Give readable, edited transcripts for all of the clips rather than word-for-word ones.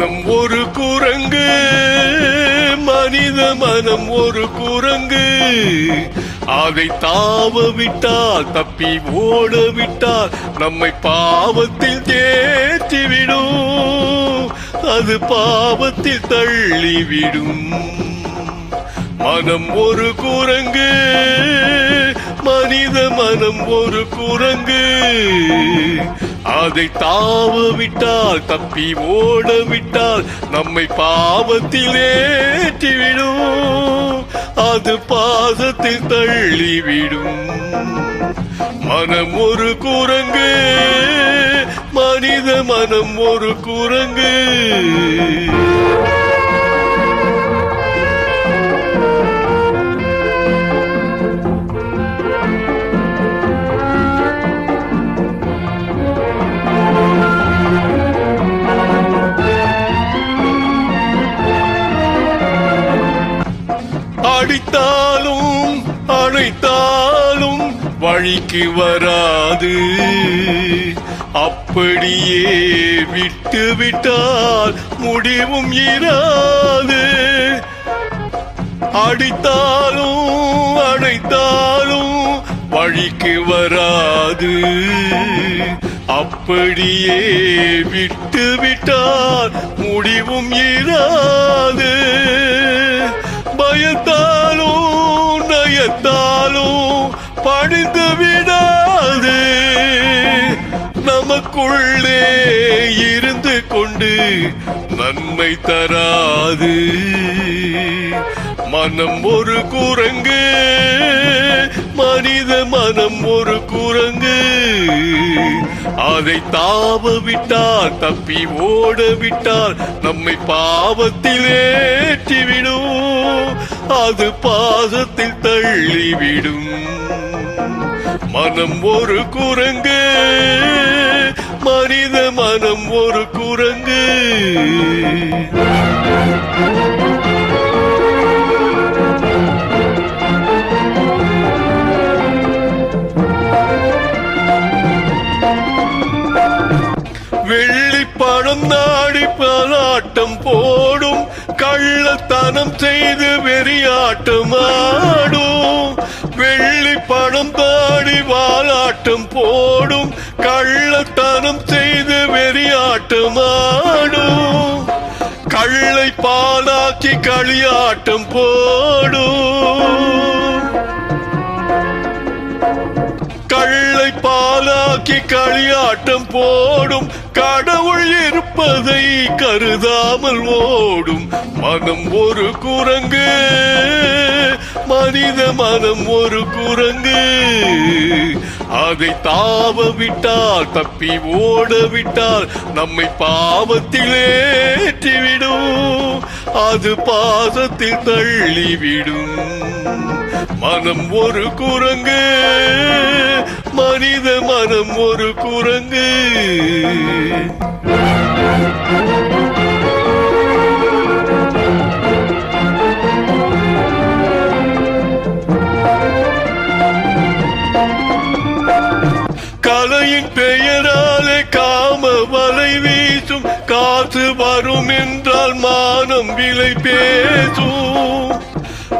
மனம் ஒரு குரங்கு, மனித மனம் ஒரு குரங்கு. அதை தாவ விட்டால், தப்பி ஓட விட்டால் நம்மை பாவத்தில் தேற்றிவிடும், அது பாவத்தில் தள்ளிவிடும். மனம் ஒரு குரங்கு, மனித மனம் ஒரு குரங்கு. அதை தாவ விட்டால், தப்பி ஓட விட்டால் நம்மை பாவத்தில் ஏற்றிவிடும், அது பாசத்தில் தள்ளிவிடும். மனம் ஒரு குரங்கு, மனித மனம் ஒரு குரங்கு. அடித்தாலும் அணைத்தாலும் வழிக்கு வராது, அப்படியே விட்டு விட்டால் முடிவும் இராது. அடித்தாலும் அணைத்தாலும் வழிக்கு வராது, அப்படியே விட்டு விட்டால் முடிவும் இராது. பயத்தாலும் நயத்தாலும் பணிந்து விடாது, நமக்குள்ளே இருந்து கொண்டு நன்மை தராது. மனம் ஒரு குரங்கு, மனித மனம் ஒரு குரங்கு. அதை தாவ விட்டால், தப்பி ஓட விட்டால் நம்மை பாவத்தில் ஏற்றிவிடும், அது பாசத்தில் தள்ளிவிடும். மனம் ஒரு குரங்கு, மனித மனம் ஒரு குரங்கு. வெள்ளி பணம் நாடி பலாட்டம் போடும், கள்ளத்தனம் செய்து வெறியாட்டம் ஆடும். வெள்ளி பணம் தாடி வாலாட்டம் போடும், கள்ளத்தனம் செய்து வெறியாட்டம் ஆடும். கள்ளை பாலாக்கி களியாட்டம் போடும், கள்ளை பாலாக்கி களியாட்டம் போடும். கடவுள் இருப்பதை கருதாமல் ஓடும். மனம் ஒரு குரங்கு, மனித மனம் ஒரு குரங்கு. அதை தாவ விட்டால், தப்பி ஓட விட்டால் நம்மை பாவத்தில் ஏற்றிவிடும், அது பாசத்தில் தள்ளிவிடும். மனம் ஒரு குரங்கு, மனித மனம் ஒரு குரங்கு. கலையின் பெயராலே காம வலை வீசும், காசு வரும் என்றால் மானம் விலை பேசும்.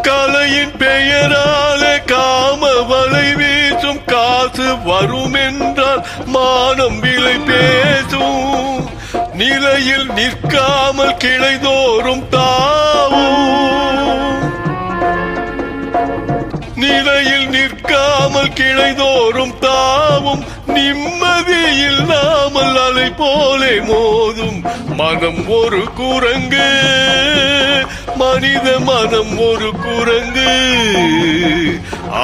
கலையின் பெயராலே காம வலை வீசும், காசு வரும் என்றால் மானம் விலை பேசும். நிலையில் நிற்காமல் கிளைதோறும் தாவும், நிலையில் நிற்காமல் கிளைதோறும் தாவும். நிம்மதி இல்லாமல் அலை போலே மோதும். மனம் ஒரு குரங்கு, மனித மனம் ஒரு குரங்கு.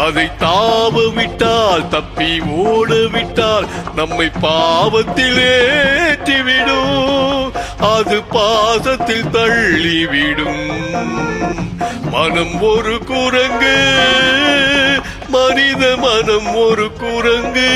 அதை தாவ விட்டால், தப்பி ஓட விட்டால் நம்மை பாவத்தில் ஏற்றிவிடும், அது பாசத்தில் தள்ளிவிடும். மனம் ஒரு குரங்கு, மனித மனம் ஒரு குரங்கு.